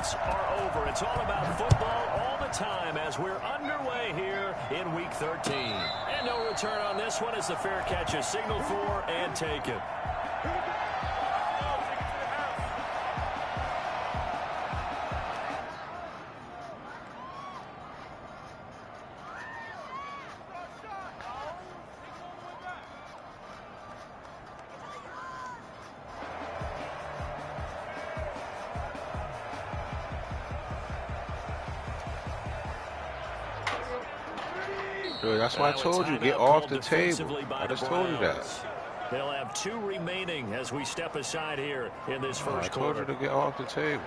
moments are over. It's all about football all the time as we're underway here in Week 13. And no return on this one as the fair catch is signaled for and taken. Dude, that's why I told you, get off the table. I just told you that. They'll have 2 remaining as we step aside here in this first quarter. I told you to get off the table.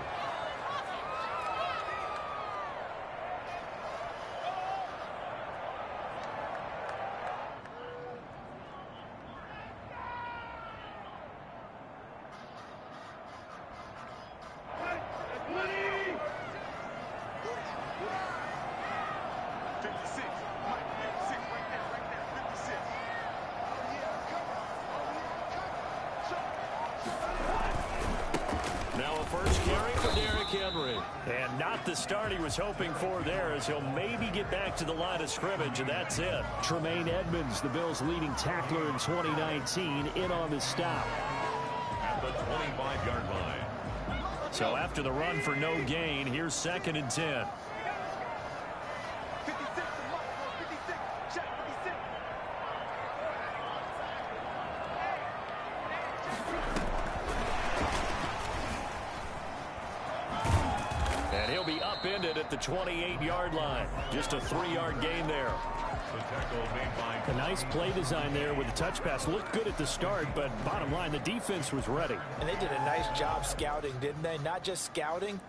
And not the start he was hoping for there, as he'll maybe get back to the line of scrimmage, and that's it. Tremaine Edmonds, the Bills' leading tackler in 2019, in on the stop. At the 25-yard line. So after the run for no gain, here's 2nd and 10. Upended at the 28-yard line. Just a 3-yard gain there. A nice play design there with the touch pass. Looked good at the start, but bottom line, the defense was ready. And they did a nice job scouting, didn't they? Not just scouting,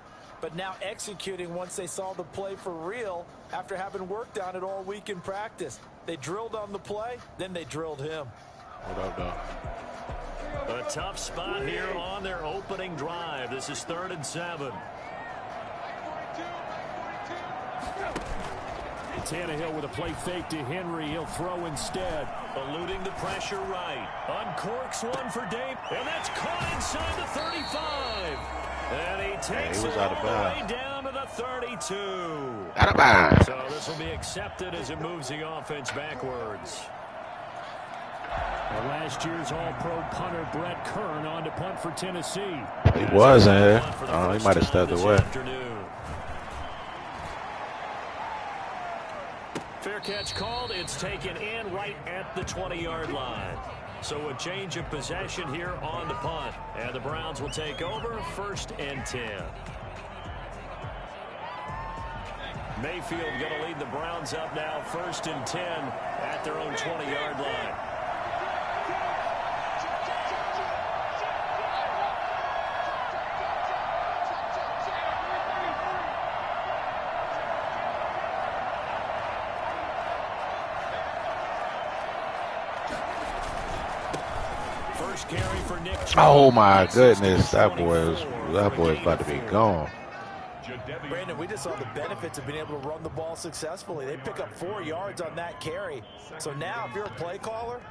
but now executing once they saw the play for real after having worked on it all week in practice. They drilled on the play, then they drilled him. What up, dog? A tough spot here on their opening drive. This is 3rd and 7. Tannehill with a play fake to Henry. He'll throw instead. Eluding the pressure right. Uncorks one for Dave. And that's caught inside the 35. And he takes it all the way down to the 32. Out of bounds. So this will be accepted as it moves the offense backwards. Well, last year's All-Pro punter Brett Kern on to punt for Tennessee. He wasn't. Oh, he might have stepped away. Fair catch called. It's taken in right at the 20-yard line. So a change of possession here on the punt. And the Browns will take over 1st and 10. Mayfield going to lead the Browns up now 1st and 10 at their own 20-yard line. Carry for Nick. Oh my goodness, that boy is about to be gone. Brandon, we just saw the benefits of being able to run the ball successfully. They pick up 4 yards on that carry. So now if you're a play caller,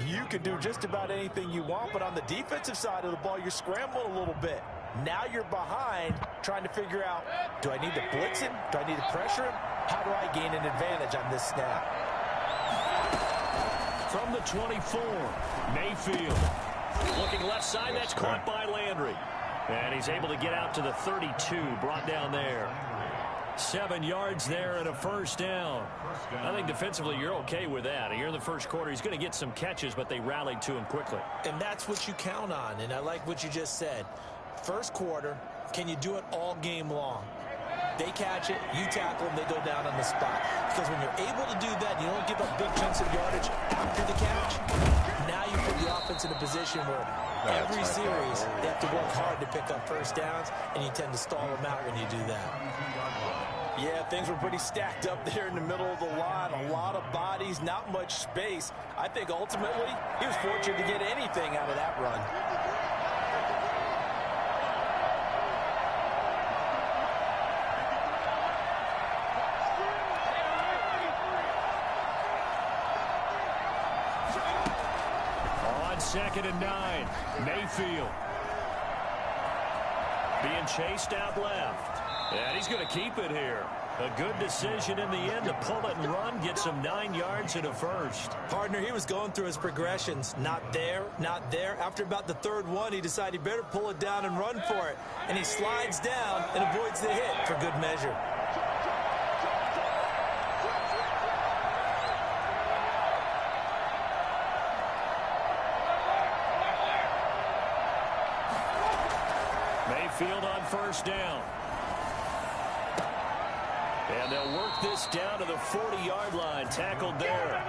you can do just about anything you want, but on the defensive side of the ball, you're scrambling a little bit. Now you're behind trying to figure out, do I need to blitz him? Do I need to pressure him? How do I gain an advantage on this snap? From the 24, Mayfield. Looking left side, that's caught by Landry. And he's able to get out to the 32, brought down there. 7 yards there and a 1st down. I think defensively you're okay with that. You're in the first quarter. He's going to get some catches, but they rallied to him quickly. And that's what you count on, and I like what you just said. First quarter, can you do it all game long? They catch it, you tackle them, they go down on the spot. Because when you're able to do that, you don't give up big chunks of yardage after the catch. Now you put the offense in a position where every series they have to work hard to pick up 1st downs, and you tend to stall them out when you do that. Yeah, things were pretty stacked up there in the middle of the line. A lot of bodies, not much space. I think ultimately he was fortunate to get anything out of that run. On 2nd and 9, Mayfield being chased out left. And he's going to keep it here. A good decision in the end to pull it and run, get some 9 yards and a first. Partner, he was going through his progressions. Not there, not there. After about the third one, he decided he better pull it down and run for it. And he slides down and avoids the hit for good measure. Mayfield on first down. And they'll work this down to the 40-yard line. Tackled there.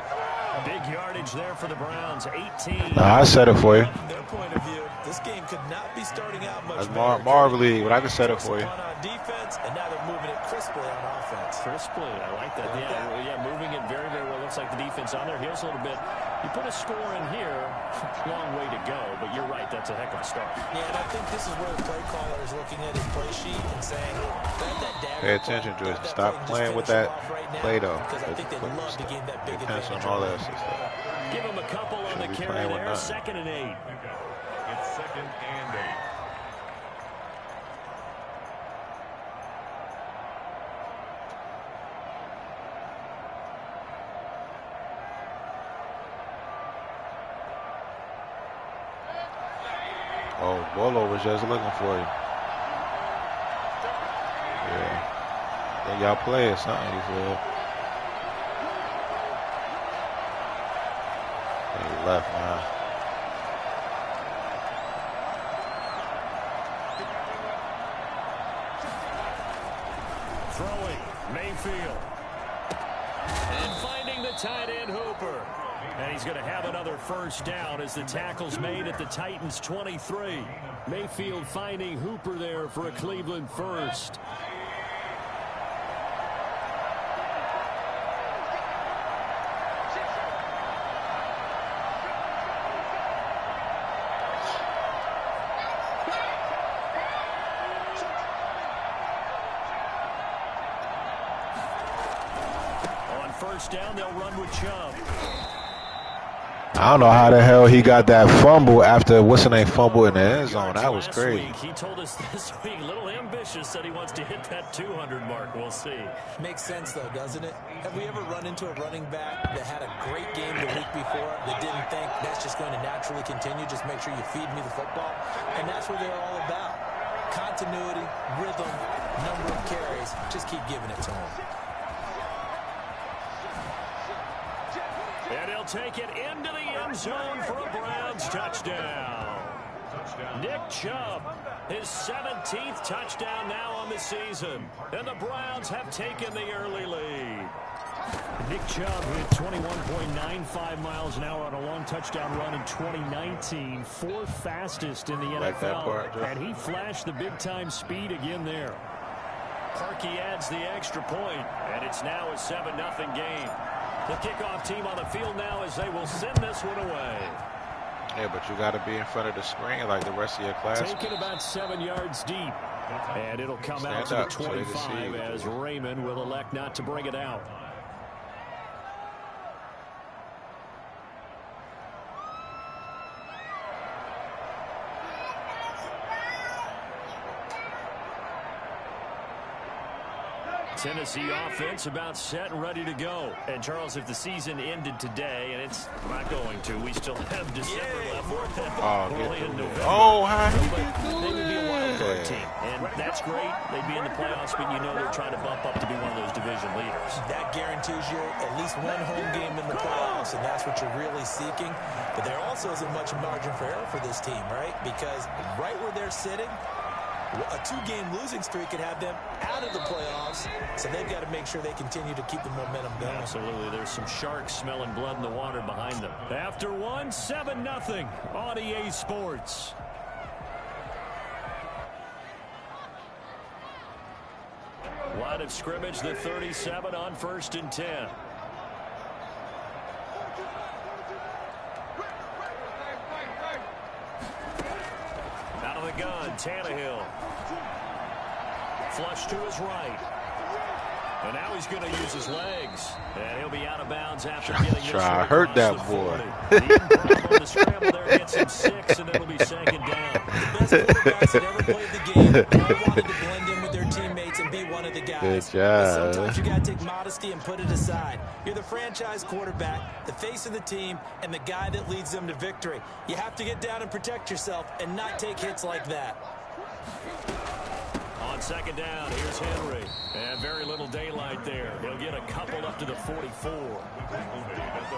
Big yardage there for the Browns. 18. Nah, I said it for you. From their point of view, this game could not be starting out much That's better. Marvel League, but I can set it for you. On defense, and now they're moving it crisply on offense. Crisply, I like that. Yeah, moving it very, very well. Looks like the defense on their heels a little bit. You put a score in here, long way to go, but you're right, that's a heck of a start. Yeah, and I think this is where the play caller is looking at his play sheet and saying, pay attention to it. Stop playing with that play, though. Because I think they love to gain that big advantage on all that stuff. Give him a couple on the carry there. 2nd and 8. It's 2nd and 8. Oh, Bolo was just looking for you. Yeah. Then y'all play or something, he said. And he left now. Throwing, Mayfield. And finding the tight end, Hooper. And he's going to have another first down as the tackle's made at the Titans' 23. Mayfield finding Hooper there for a Cleveland first. On first down, they'll run with Chubb. I don't know how the hell he got that fumble after what's-his-name fumble in the end zone. That was crazy. He told us this week, a little ambitious, said he wants to hit that 200 mark. We'll see. Makes sense, though, doesn't it? Have we ever run into a running back that had a great game the week before that didn't think that's just going to naturally continue? Just make sure you feed me the football. And that's what they're all about. Continuity, rhythm, number of carries. Just keep giving it to him. And he'll take it into the end zone for a Browns touchdown. Nick Chubb, his 17th touchdown now on the season. And the Browns have taken the early lead. Nick Chubb hit 21.95 miles an hour on a long touchdown run in 2019. 4th fastest in the Like that NFL. part, And he flashed the big-time speed again there. Parkey adds the extra point, and it's now a 7-0 game. The kickoff team on the field now as they will send this one away. Yeah, but you got to be in front of the screen like the rest of your class. Taken about 7 yards deep. And it'll come out to the 25 as Raymond will elect not to bring it out. Tennessee offense about set and ready to go. And, Charles, if the season ended today, and it's not going to, we still have December left. Early in November. How he They would be a wild card team. And that's great. They'd be in the playoffs, but you know they're trying to bump up to be one of those division leaders. That guarantees you at least one home game in the playoffs, and that's what you're really seeking. But there also isn't much margin for error for this team, right? Because right where they're sitting, a 2-game losing streak could have them out of the playoffs, so they've got to make sure they continue to keep the momentum going. Absolutely. There's some sharks smelling blood in the water behind them. After one, 7-0 on EA Sports. Line of scrimmage, the 37 on 1st and 10. Out of the gun, Tannehill. Flush to his right. And now he's going to use his legs. And he'll be out of bounds after getting this. I heard that boy. The scramble there gets him 6, and it'll be 2nd down. The best quarterbacks that ever played the game all wanted to blend in with their teammates and be one of the guys. Good But job. sometimes you got to take modesty and put it aside. You're the franchise quarterback, the face of the team, and the guy that leads them to victory. You have to get down and protect yourself and not take hits like that. On second down, here's Henry. And very little daylight there. He'll get a couple up to the 44.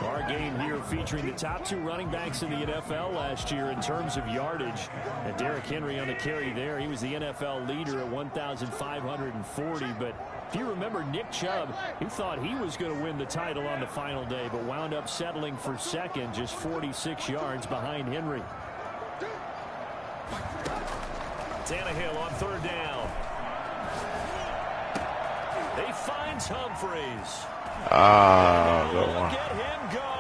Our game here featuring the top 2 running backs in the NFL last year in terms of yardage. And Derrick Henry on the carry there. He was the NFL leader at 1,540. But if you remember Nick Chubb, he thought he was going to win the title on the final day, but wound up settling for second, just 46 yards behind Henry. Tannehill on third down. He finds Humphreys. Good one. Look at him go.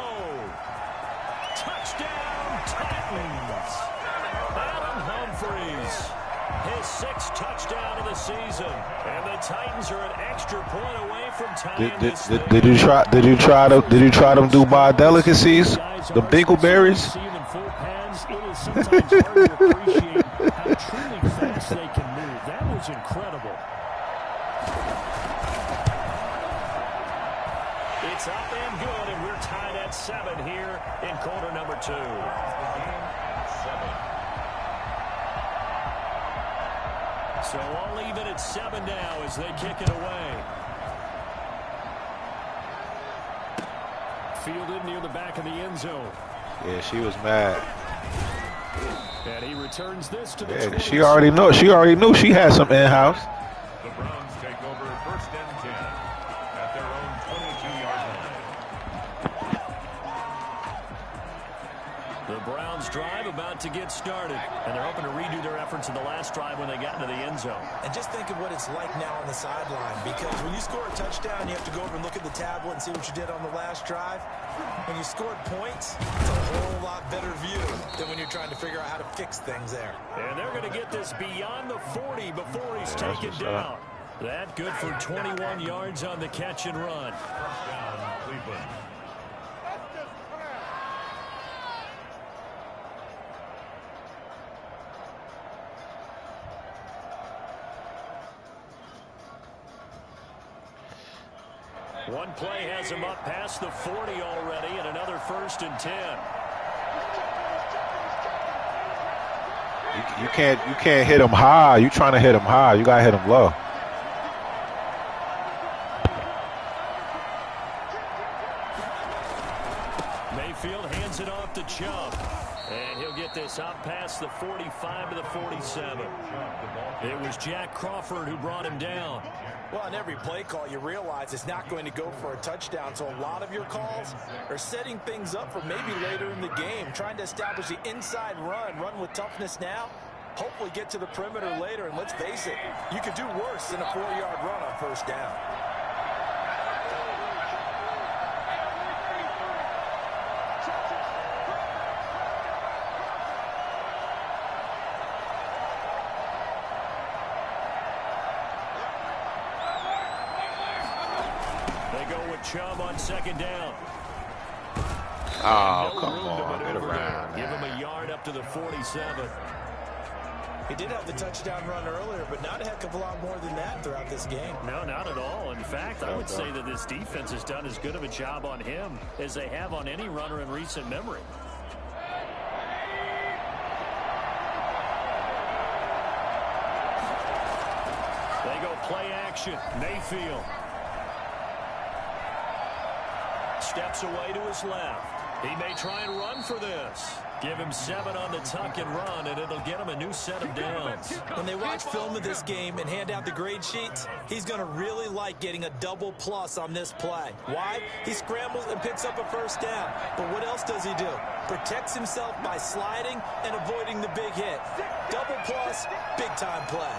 Touchdown, Titans. Adam Humphreys. His 6th touchdown of the season. And the Titans are an extra point away from tying this thing. Did you try them Dubai delicacies? The dingleberries? It is sometimes hard to appreciate how truly fast they can move. That was incredible. It's up and good, and we're tied at 7 here in quarter number 2. So all even at 7 now as they kick it away. Fielded near the back of the end zone. Yeah, she was mad. And he returns this to the Yeah, 20. she already knew she had some in-house. The Browns take over 1st and 10 at their own 22-yard line. The Browns drive about to get started, and they're hoping to redo their efforts in the last drive when they got into the end zone. And just think of what it's like now on the sideline, because when you score a touchdown, you have to go over and look at the tablet and see what you did on the last drive. When you scored points, it's a whole lot better view than when you're trying to figure out how to fix things there. And they're going to get this beyond the 40 before he's taken down. That good for 21 yards on the catch and run. First down, Cleveland. One play has him up past the 40 already, and another 1st and 10. You can't hit him high. You trying to hit him high. You gotta hit him low. Mayfield hands it off to Chubb. And he'll get this out past the 45 to the 47. It was Jack Crawford who brought him down. Well, on every play call, you realize it's not going to go for a touchdown. So a lot of your calls are setting things up for maybe later in the game, trying to establish the inside run with toughness now, hopefully get to the perimeter later. And let's face it, you could do worse than a 4-yard run on 1st down. Chubb on 2nd down. Oh, come on. Get around. Give him a yard up to the 47. He did have the touchdown run earlier, but not a heck of a lot more than that throughout this game. No, not at all. In fact, I would say that this defense has done as good of a job on him as they have on any runner in recent memory. They go play action. Mayfield steps away to his left. He may try and run for this. Give him 7 on the tuck and run, and it'll get him a new set of downs. When they watch film of this game and hand out the grade sheets, he's going to really like getting a double plus on this play. Why? He scrambles and picks up a 1st down. But what else does he do? Protects himself by sliding and avoiding the big hit. Double plus, big time play.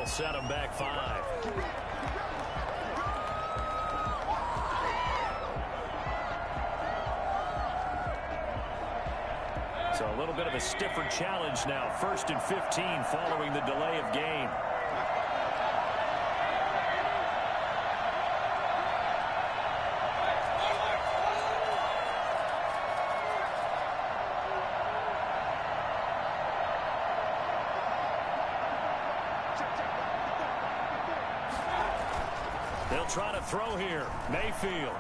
Set him back 5. So a little bit of a stiffer challenge now. 1st and 15 following the delay of game. They'll try to throw here. Mayfield.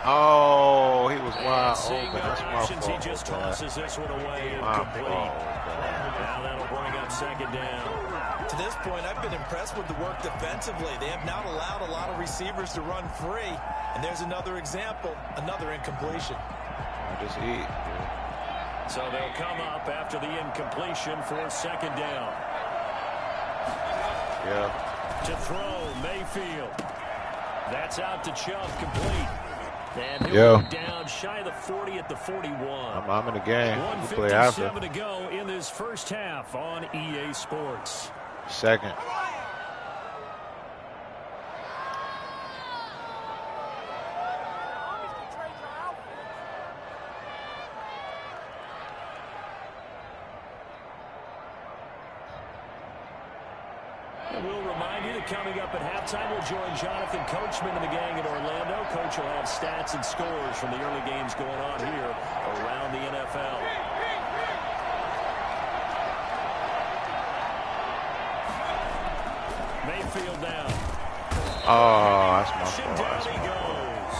Oh, he was wide Seeing open. no That's my options, he fault. just tosses this one away My incomplete. fault. Now that'll bring up second down. To this point, I've been impressed with the work defensively. They have not allowed a lot of receivers to run free. And there's another example, another incompletion. I just eat. So they'll come up after the incompletion for second down. Yeah. To throw, Mayfield. That's out to Chubb, complete. And he'll be down shy of the 40 at the 41. I'm in the game. You play after. 1:57 to go in this first half on EA Sports. Second. And we'll remind you that coming up at halftime, we'll join Jonathan Coachman and the gang in Orlando. Coach will have stats and scores from the early games going on here around the NFL. Mayfield down. Oh, that's my fault. Down he goes.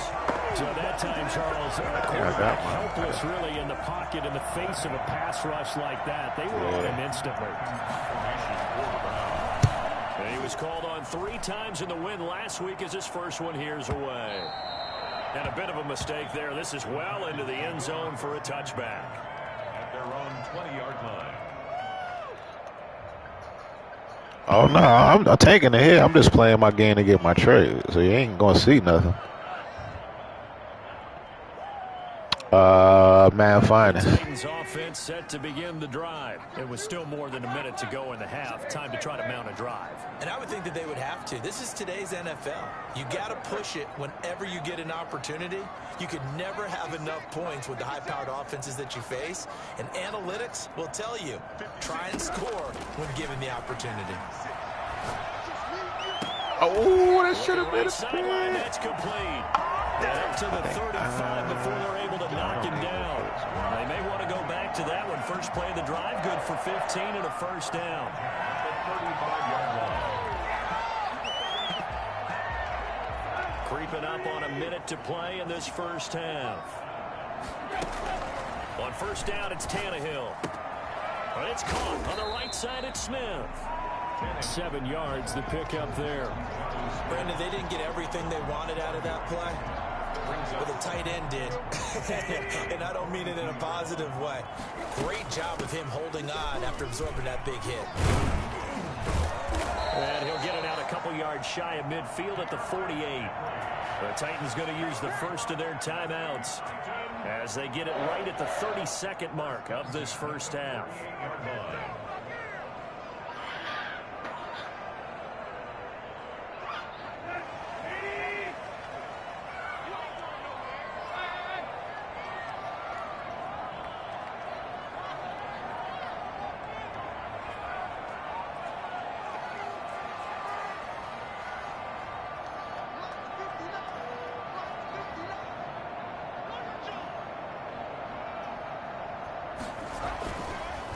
So that time, Charles, quarterback helpless really in the pocket in the face of a pass rush like that. They were on him instantly. And he was called on 3 times in the win last week as his first one here's away. And a bit of a mistake there. This is well into the end zone for a touchback. At their own 20-yard line. Oh, no, I'm taking the hit. I'm just playing my game to get my trade. So you ain't going to see nothing. Madden Finest. Titans offense set to begin the drive. It was still more than a minute to go in the half. Time to try to mount a drive. And I would think that they would have to. This is today's NFL. You got to push it whenever you get an opportunity. You could never have enough points with the high-powered offenses that you face. And analytics will tell you, try and score when given the opportunity. Oh, that should have been a sideline. pick. That's complete. And up to the 35 before they're able to knock him down. They may want to go back to that one. First play of the drive, good for 15 and a first down. At the 35-yard line. Creeping up on a minute to play in this first half. On first down, it's Tannehill. But it's caught on the right side. It's Smith. 7 yards, the pickup there. Brandon, they didn't get everything they wanted out of that play. But the tight end did. And I don't mean it in a positive way. Great job of him holding on after absorbing that big hit. And he'll get it out a couple yards shy of midfield at the 48. The Titans going to use the first of their timeouts as they get it right at the 32nd mark of this first half.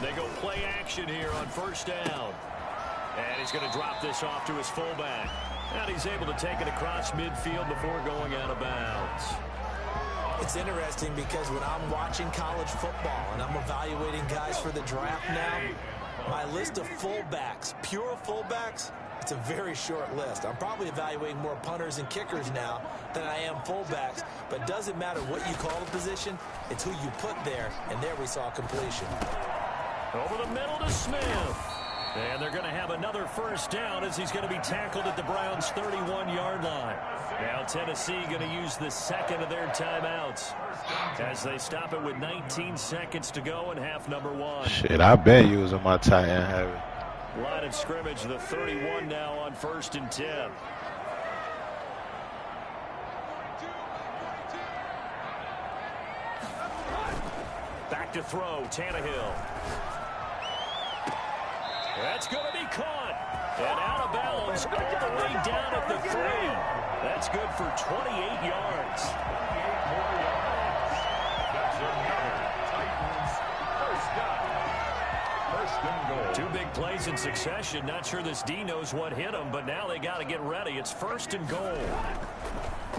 They go play action here on first down. And he's going to drop this off to his fullback. And he's able to take it across midfield before going out of bounds. It's interesting because when I'm watching college football and I'm evaluating guys for the draft now, my list of fullbacks, pure fullbacks, it's a very short list. I'm probably evaluating more punters and kickers now than I am fullbacks. But it doesn't matter what you call the position, it's who you put there. And there we saw completion. Over the middle to Smith. And they're going to have another first down as he's going to be tackled at the Browns' 31-yard line. Now Tennessee going to use the second of their timeouts as they stop it with 19 seconds to go in half number 1. Shit, I've been using my tight end heavy. Line of scrimmage, the 31 now on 1st and 10. Back to throw, Tannehill. That's going to be caught. And out of bounds all the way down at the 3. That's good for 28 yards. 28 more yards. That's another Titans first down. First and goal. 2 big plays in succession. Not sure this D knows what hit him, but now they got to get ready. It's 1st and goal.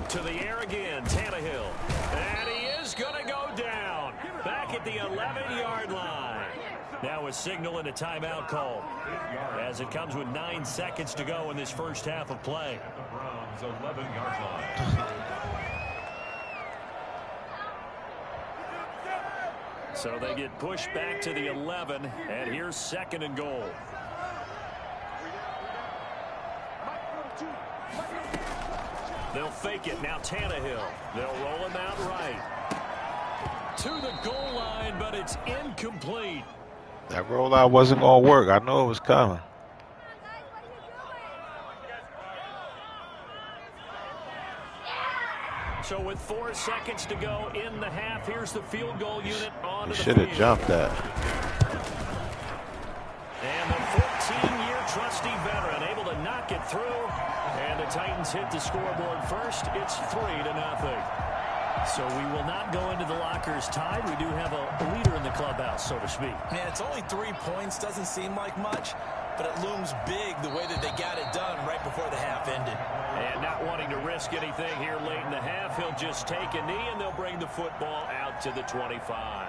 To the air again, Tannehill. And he is going to go down. Back at the 11-yard line. Now a signal and a timeout call, as it comes with 9 seconds to go in this first half of play. The Browns 11-yard line. So they get pushed back to the 11, and here's 2nd and goal. They'll fake it. Now Tannehill. They'll roll him out right. To the goal line, but it's incomplete. That rollout wasn't going to work. I know it was coming. So with 4 seconds to go in the half, here's the field goal unit on the field. Should have jumped that. And the 14-year trusty veteran able to knock it through. And the Titans hit the scoreboard first. It's 3-0. So we will not go into the lockers tied. We do have a leader in the clubhouse, so to speak. Man, it's only 3 points. Doesn't seem like much, but it looms big the way that they got it done right before the half ended. And not wanting to risk anything here late in the half, he'll just take a knee, and they'll bring the football out to the 25.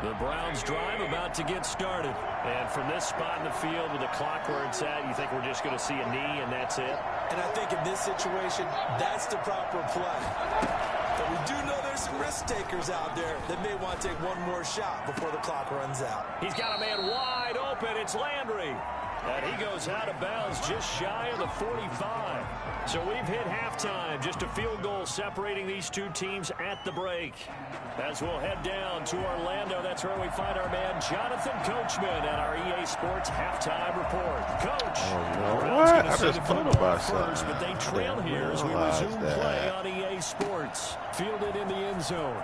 The Browns drive about to get started. And from this spot in the field with the clock where it's at, you think we're just going to see a knee and that's it? And I think in this situation, that's the proper play. But we do know there's some risk takers out there that may want to take one more shot before the clock runs out. He's got a man wide open. It's Landry. And he goes out of bounds just shy of the 45. So we've hit halftime. Just a field goal separating these two teams at the break. As we'll head down to Orlando, that's where we find our man Jonathan Coachman at our EA Sports halftime report. Coach, what? I just thought about first, but they trail here as we resume play on EA Sports. Fielded in the end zone.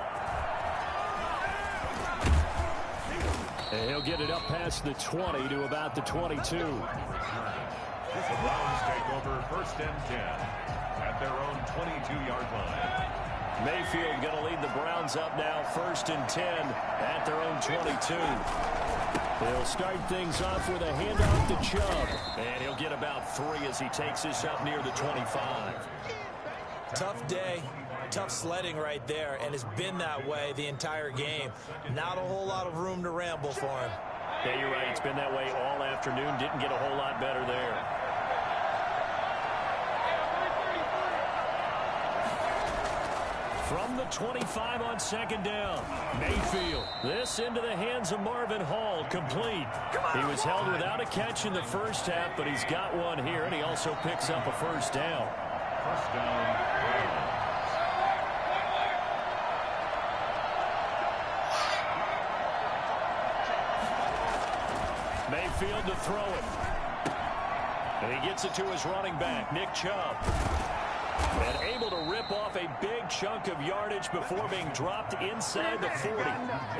And he'll get it up past the 20 to about the 22. The Browns take over 1st and 10 at their own 22-yard line. Mayfield going to lead the Browns up now 1st and 10 at their own 22. They'll start things off with a handoff to Chubb. And he'll get about 3 as he takes this up near the 25. Tough day. Tough sledding right there, and it's been that way the entire game. Not a whole lot of room to ramble for him. Yeah, you're right. It's been that way all afternoon. Didn't get a whole lot better there. From the 25 on 2nd down, Mayfield. This into the hands of Marvin Hall, complete. He was held without a catch in the first half, but he's got one here, and he also picks up a 1st down. 1st down. Mayfield to throw it. And he gets it to his running back, Nick Chubb. And able to rip off a big chunk of yardage before being dropped inside the 40.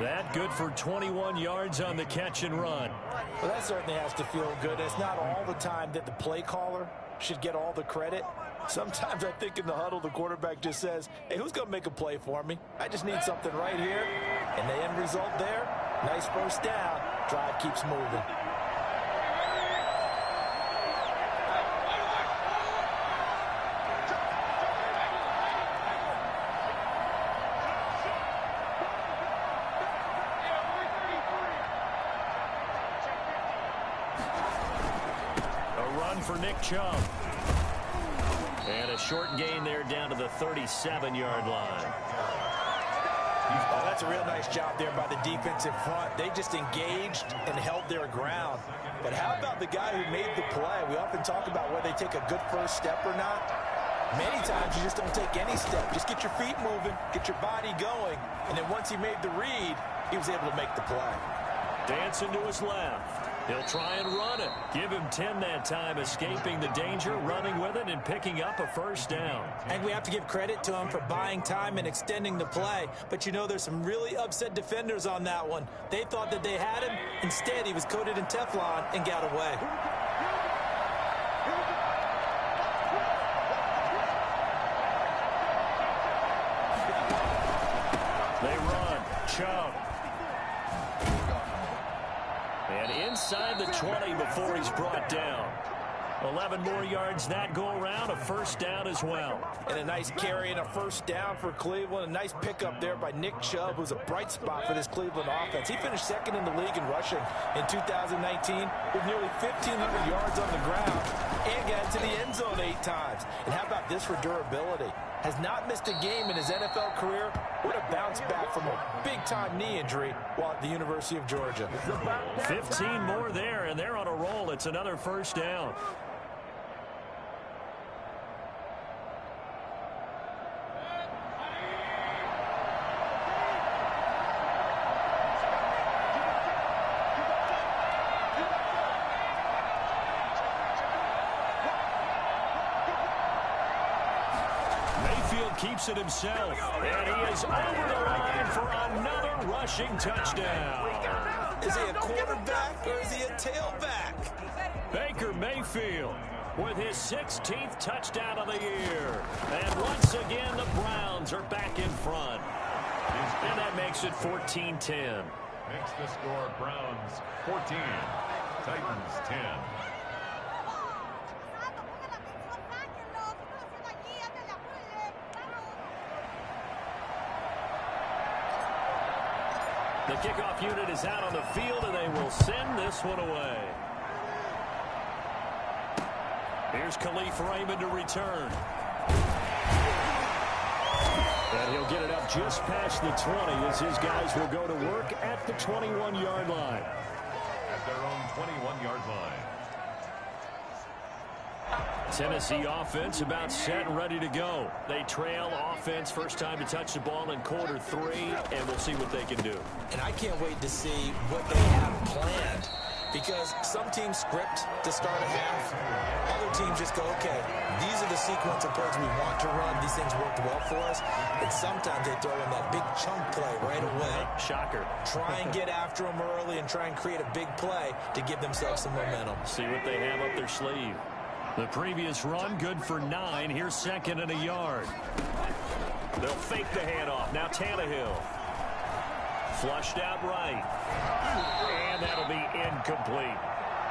That good for 21 yards on the catch and run. Well, that certainly has to feel good. It's not all the time that the play caller should get all the credit. Sometimes I think in the huddle, the quarterback just says, hey, who's going to make a play for me? I just need something right here. And the end result there, nice 1st down. Drive keeps moving. For Nick Chubb. And a short gain there down to the 37-yard line. Oh, that's a real nice job there by the defensive front. They just engaged and held their ground. But how about the guy who made the play? We often talk about whether they take a good first step or not. Many times you just don't take any step. Just get your feet moving, get your body going. And then once he made the read, he was able to make the play. Dancing to his left. He'll try and run it. Give him 10 that time, escaping the danger, running with it, and picking up a 1st down. And we have to give credit to him for buying time and extending the play. But you know there's some really upset defenders on that one. They thought that they had him. Instead, he was coated in Teflon and got away. Chubb. And inside the 20 before he's brought down. 11 more yards that go around, a first down as well. And a nice carry and a first down for Cleveland. A nice pickup there by Nick Chubb, who's a bright spot for this Cleveland offense. He finished second in the league in rushing in 2019 with nearly 1,500 yards on the ground and got into the end zone 8 times. And how about this for durability? Has not missed a game in his NFL career. What a bounce back from a big-time knee injury while at the University of Georgia. 15 more there, and they're on a roll. It's another first down. Keeps it himself, and he is over the line for another rushing touchdown. Is he a quarterback or is he a tailback? Baker Mayfield with his 16th touchdown of the year. And once again, the Browns are back in front. And that makes it 14-10. Makes the score Browns 14, Titans 10. The kickoff unit is out on the field, and they will send this one away. Here's Khalif Raymond to return. And he'll get it up just past the 20 as his guys will go to work at the 21-yard line. At their own 21-yard line. Tennessee offense about set and ready to go. They trail offense first time to touch the ball in quarter 3, and we'll see what they can do. And I can't wait to see what they have planned, because some teams script to start a half. Other teams just go, okay, these are the sequence of plays we want to run. These things worked well for us. And sometimes they throw in that big chunk play right away. Shocker. Try and get after them early and try and create a big play to give themselves some momentum. See what they have up their sleeve. The previous run, good for 9. Here's second and a yard. They'll fake the handoff. Now Tannehill. Flushed out right. And that'll be incomplete.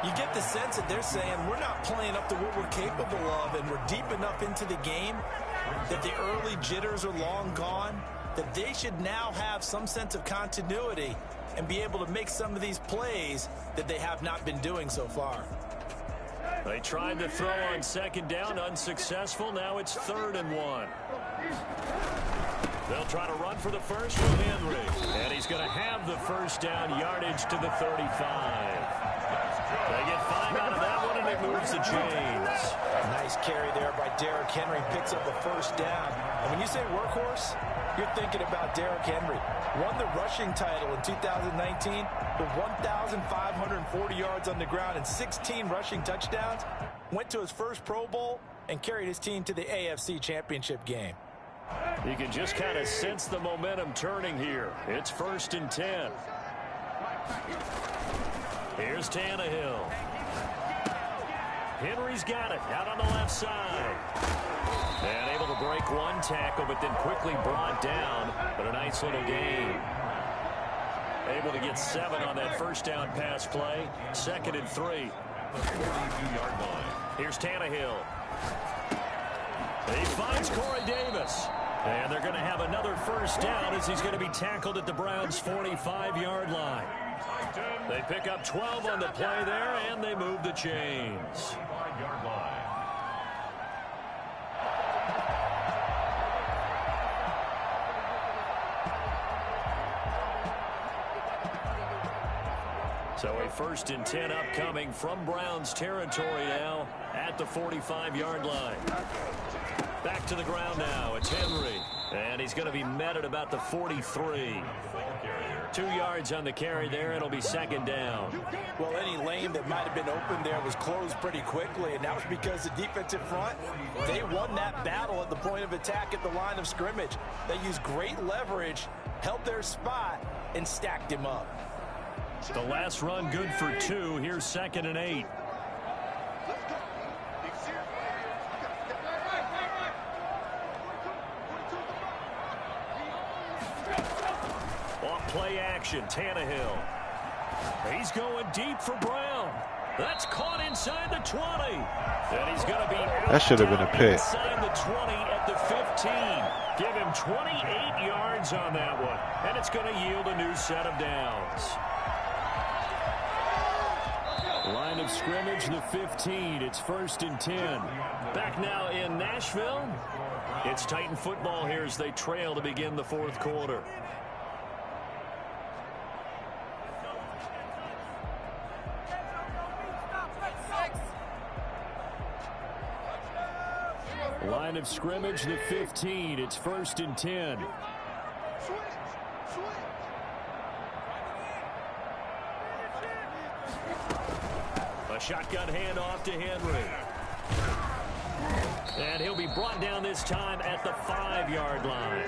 You get the sense that they're saying we're not playing up to what we're capable of, and we're deep enough into the game that the early jitters are long gone, that they should now have some sense of continuity and be able to make some of these plays that they have not been doing so far. They tried to throw on second down, unsuccessful. Now it's 3rd and 1. They'll try to run for the first from Henry. And he's going to have the first down, yardage to the 35. They get 5 out of that one, and it moves the chains. Nice carry there by Derrick Henry. Picks up a first down. And when you say workhorse, you're thinking about Derrick Henry. Won the rushing title in 2019 with 1,540 yards on the ground and 16 rushing touchdowns. Went to his first Pro Bowl and carried his team to the AFC Championship game. You can just kind of sense the momentum turning here. It's 1st and 10. Here's Tannehill. Henry's got it out on the left side. And able to break one tackle, but then quickly brought down. But a nice little gain. Able to get 7 on that first down pass play. 2nd and 3. The 42-yard line. Here's Tannehill. He finds Corey Davis. And they're going to have another first down as he's going to be tackled at the Browns' 45-yard line. They pick up 12 on the play there, and they move the chains. 5-yard line. So a 1st and 10 upcoming from Browns territory now at the 45-yard line. Back to the ground now. It's Henry. And he's going to be met at about the 43. 2 yards on the carry there. It'll be 2nd down. Well, any lane that might have been open there was closed pretty quickly, and that was because the defensive front, they won that battle at the point of attack at the line of scrimmage. They used great leverage, held their spot, and stacked him up. The last run good for 2. Here's 2nd and 8. off play action. Tannehill. He's going deep for Brown. That's caught inside the 20. And he's going to be out. That should have been a pick. Inside the 20 at the 15. Give him 28 yards on that one. And it's going to yield a new set of downs. Line of scrimmage, the 15. It's 1st and 10. Back now in Nashville. It's Titan football here as they trail to begin the 4th quarter. Line of scrimmage, the 15. It's 1st and 10. A shotgun handoff to Henry. And he'll be brought down this time at the 5-yard line.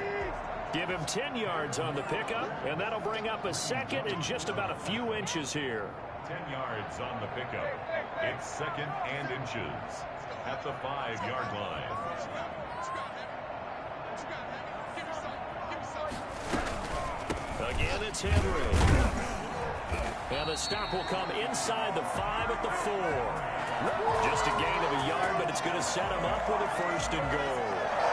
Give him 10 yards on the pickup, and that'll bring up a 2nd and just about a few inches here. 10 yards on the pickup. It's 2nd and inches at the 5-yard line. Again, it's Henry. And the stop will come inside the 5 at the 4. Just a gain of a yard, but it's going to set him up with a 1st and goal.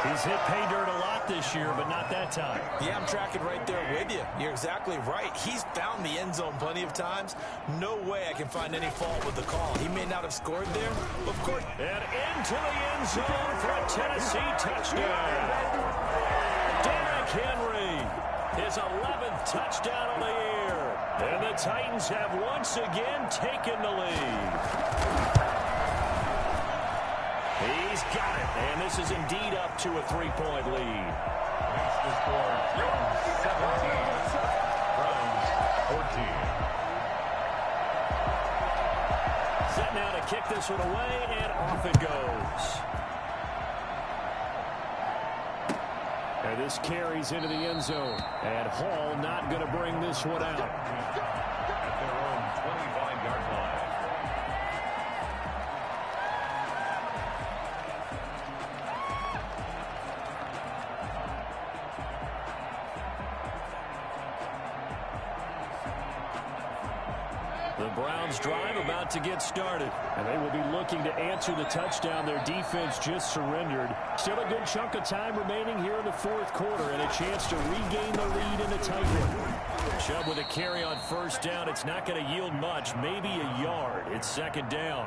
He's hit pay dirt a lot this year, but not that time. Yeah, I'm tracking right there with you. You're exactly right. He's found the end zone plenty of times. No way I can find any fault with the call. He may not have scored there, of course. And into the end zone for a Tennessee touchdown. Derrick Henry, his 11th touchdown of the year. And the Titans have once again taken the lead. He's got it, and this is indeed up to a 3-point lead. Makes the score Browns 17, Browns 14. Set now to kick this one away, and off it goes. And this carries into the end zone. And Hall not going to bring this one out. At their own 25-yard line. The Browns drive about to get started. And they will be looking to answer the touchdown their defense just surrendered. Still a good chunk of time remaining here in the 4th quarter and a chance to regain the lead in a tight one. Chubb with a carry on 1st down. It's not going to yield much, maybe a yard. It's 2nd down.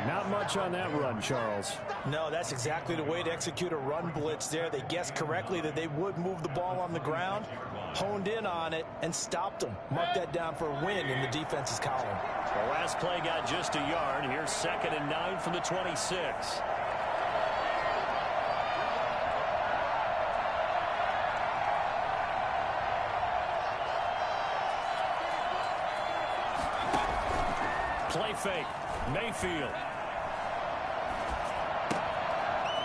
Not much on that run, Charles. No, that's exactly the way to execute a run blitz there. They guessed correctly that they would move the ball on the ground, honed in on it, and stopped them. Mark that down for a win in the defense's column. The last play got just a yard. Here's 2nd and 9 from the 26. Play fake. Mayfield.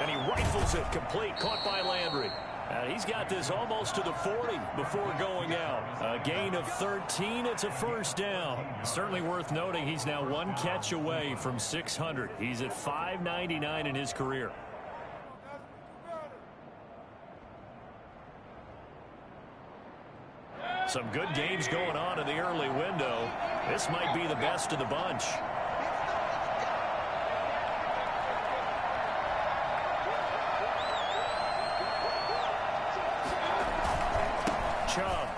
And he rifles it complete. Caught by Landry. And he's got this almost to the 40 before going out. A gain of 13. It's a 1st down. Certainly worth noting he's now 1 catch away from 600. He's at 599 in his career. Some good games going on in the early window. This might be the best of the bunch. Chubb.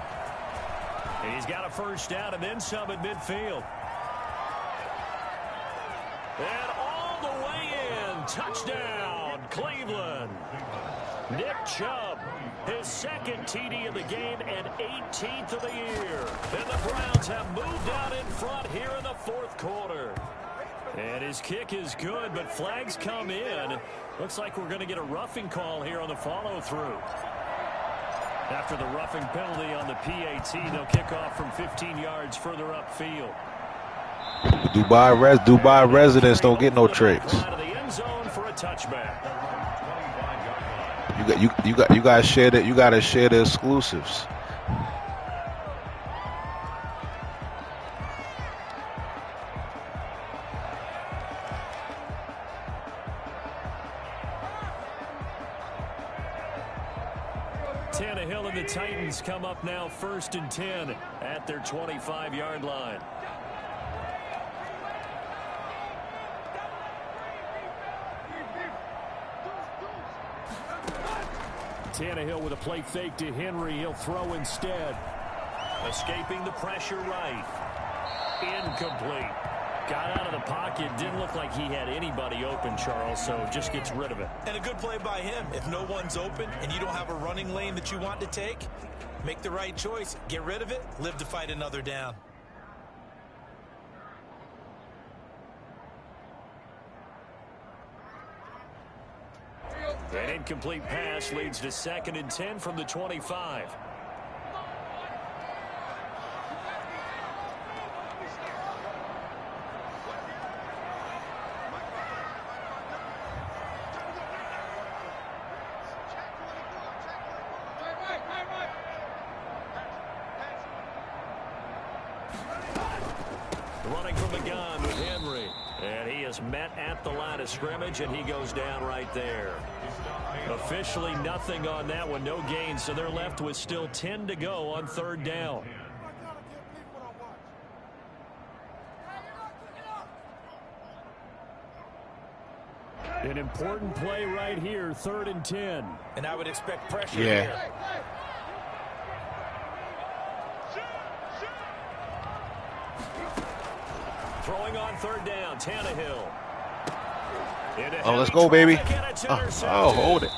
He's got a 1st down and then some at midfield. And all the way in. Touchdown, Cleveland. Nick Chubb, his 2nd TD of the game and 18th of the year. And the Browns have moved out in front here in the 4th quarter. And his kick is good, but flags come in. Looks like we're going to get a roughing call here on the follow-through. After the roughing penalty on the PAT, they'll kick off from 15 yards further upfield. Dubai residents don't get no tricks. Out of the end zone for a touchback. You guys share that. You gotta share the exclusives. Tannehill Tannehill and the Titans come up now 1st and 10 at their 25-yard line. Tannehill with a play fake to Henry. He'll throw instead. Escaping the pressure right. Incomplete. Got out of the pocket. Didn't look like he had anybody open, Charles, so just gets rid of it. And a good play by him. If no one's open and you don't have a running lane that you want to take, make the right choice. Get rid of it. Live to fight another down. An incomplete pass leads to 2nd and 10 from the 25. Running from the gun with Henry. And he is met at the line of scrimmage, and he goes down right there. Officially nothing on that one, no gain, so they're left with still 10 to go on 3rd down. An important play right here, 3rd and 10. And I would expect pressure here. Throwing on 3rd down, Tannehill. Oh, let's go, baby. Oh, hold it.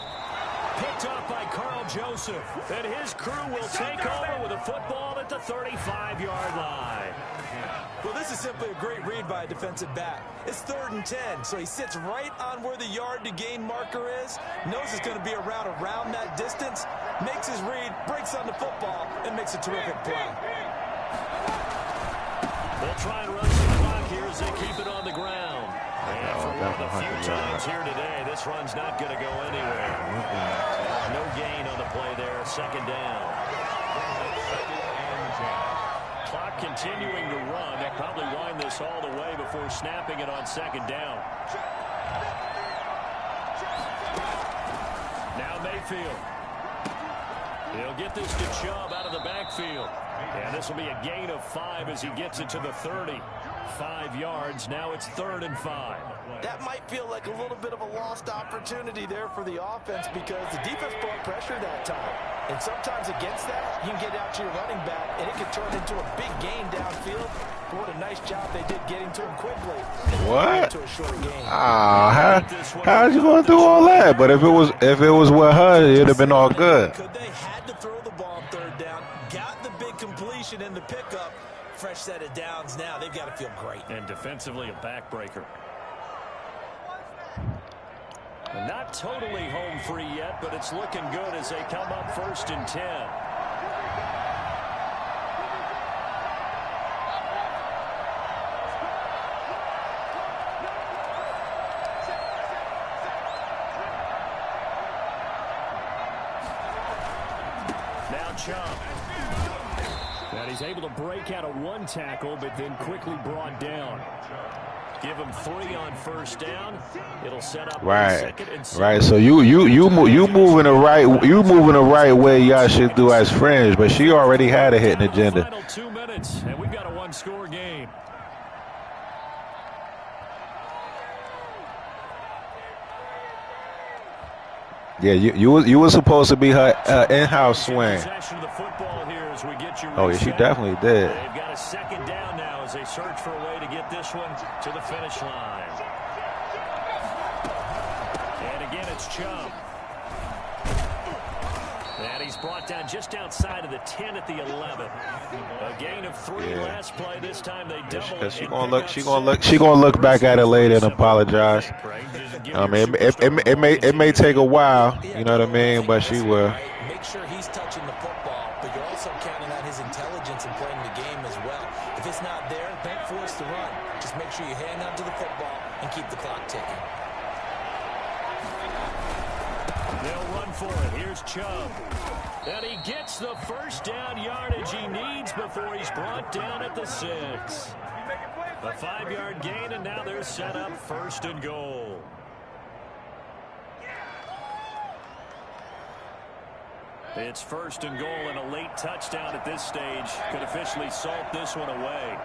Picked up by Carl Joseph. And his crew will take over with a football at the 35-yard line. Well, this is simply a great read by a defensive back. It's 3rd and 10, so he sits right on where the yard-to-gain marker is, knows it's going to be a route around that distance, makes his read, breaks on the football, and makes a terrific play. They'll try and run some clock here as they keep it on the ground. And for one of the few times here today, this run's not going to go anywhere. No gain on the play there. 2nd down. Clock continuing to run. They'll probably wind this all the way before snapping it on 2nd down. Now Mayfield. He'll get this to Chubb out of the backfield. And this will be a gain of 5 as he gets it to the 30. 5 yards. Now it's 3rd and 5. That might feel like a little bit of a lost opportunity there for the offense because the defense brought pressure that time. And sometimes against that, you can get out to your running back, and it can turn into a big gain downfield. But what a nice job they did getting to him quickly. What? To a short gain. How'd you go through all that? But if it was with her, it'd have been all good. They had to throw the ball on 3rd down, got the big completion in the pickup. Fresh set of downs now. They've got to feel great. And defensively, a backbreaker. Not totally home free yet, but it's looking good as they come up 1st and 10. Now Chubb. And he's able to break out of 1 tackle, but then quickly brought down. Give him 3 on 1st down. It'll set up 2nd and 7. Right. So you moving the right way y'all should do as friends, but she already had a hidden agenda. Final 2 minutes, and we've got a 1-score game. Yeah, you were supposed to be her in-house swing. Oh yeah, she definitely did. They've got a 2nd down now as they search for a way to get this one to the finish line. And again, it's Chubb. And he's brought down just outside of the 10 at the 11. A gain of 3 last play. This time they double. She gonna look back at it later and apologize. I mean, it may take a while, you know what I mean, but she will. Make sure he's touching the football, but you're also counting on his intelligence in playing the game as well. If it's not there, don't force the run. Just make sure you hang on to the football and keep the clock ticking. They'll run for it. Here's Chubb. And he gets the 1st down yardage he needs before he's brought down at the 6. A 5-yard gain, and now they're set up 1st and goal. It's 1st and goal, and a late touchdown at this stage could officially salt this one away.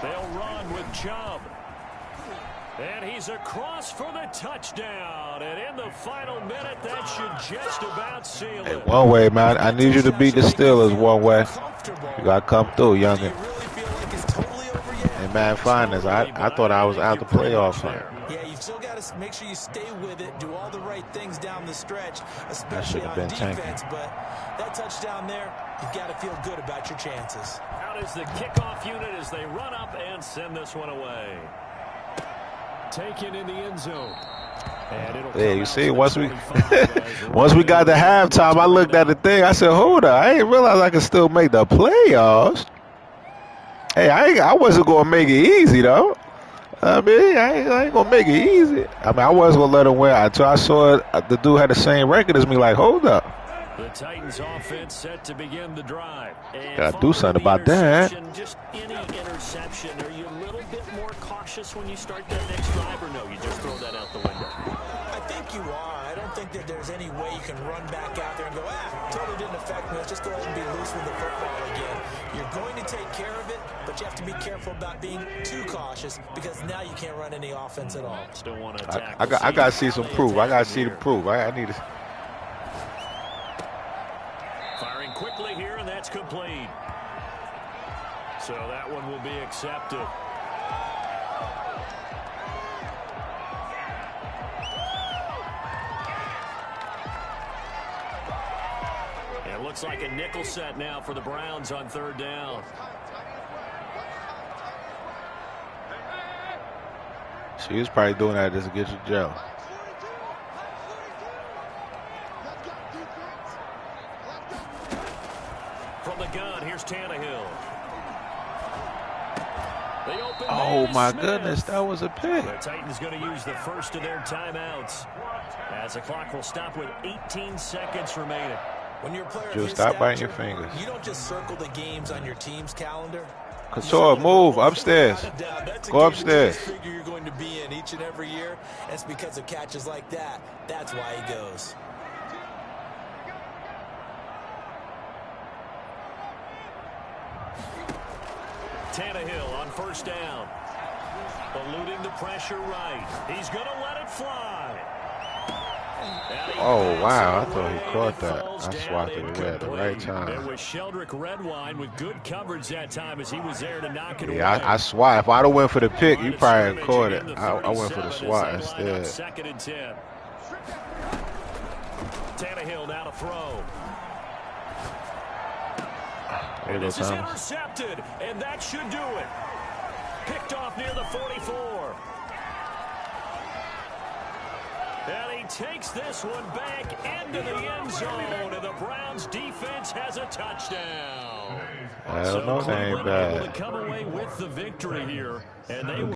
They'll run with Chubb. And he's across for the touchdown. And in the final minute, that should just about seal it. Hey, one way, man. I need you to beat the Steelers one way. You got to come through, youngin. Hey, Madden Finest, I thought I was out the playoffs. Yeah, you still got to make sure you stay with it, do all the right things down the stretch, especially on defense. But that touchdown there, you've got to feel good about your chances. Out is the kickoff unit as they run up and send this one away. Taken in the end zone. Yeah, you see, once we got to halftime, I looked at the thing. I said, hold up, I didn't realize I could still make the playoffs. Hey, I wasn't going to make it easy, though. I mean, I ain't going to make it easy. I mean, I wasn't going to let him win until I saw the dude had the same record as me, like, hold up. The Titans offense set to begin the drive. Got to do something about that. Just any interception, are you a little bit more cautious when you start that next drive, or no, you just throw that out the window? I think you are. I don't think that there's any way you can run back out there and go, totally didn't affect me. Let's just go ahead and be loose with the football again. You're going to take care of it, but you have to be careful about being too cautious because now you can't run any offense at all. Still want to attack. I got to see some proof. I got to see the proof. I need to. Firing quickly here, and that's complete. So that one will be accepted. It looks like a nickel set now for the Browns on 3rd down. She was probably doing that just to get you Joe. From the gun, here's Tannehill. Oh, my goodness, that was a pick. The Titans going to use the first of their timeouts as the clock will stop with 18 seconds remaining. When you're a player Just stop biting your fingers. You don't just circle the games on your team's calendar. Couture, move upstairs. Go upstairs. Figure you're going to be in each and every year. That's because of catches like that. That's why he goes. Tannehill on 1st down. Eluding the pressure right. He's going to let it fly. Oh, wow. I thought he caught that. I swatted it at the right time. It was Sheldrick Redwine with good coverage that time as he was there to knock it away. Yeah, I swat. If I'd have went for the pick, you probably caught it. I went for the swat instead. 2nd and 10. Tannehill now to throw. And this is intercepted, and that should do it. Picked off near the 44. And he takes this one back into the end zone, and the Browns defense has a touchdown. I don't know, they ain't bad. Able to come away with the victory here, and they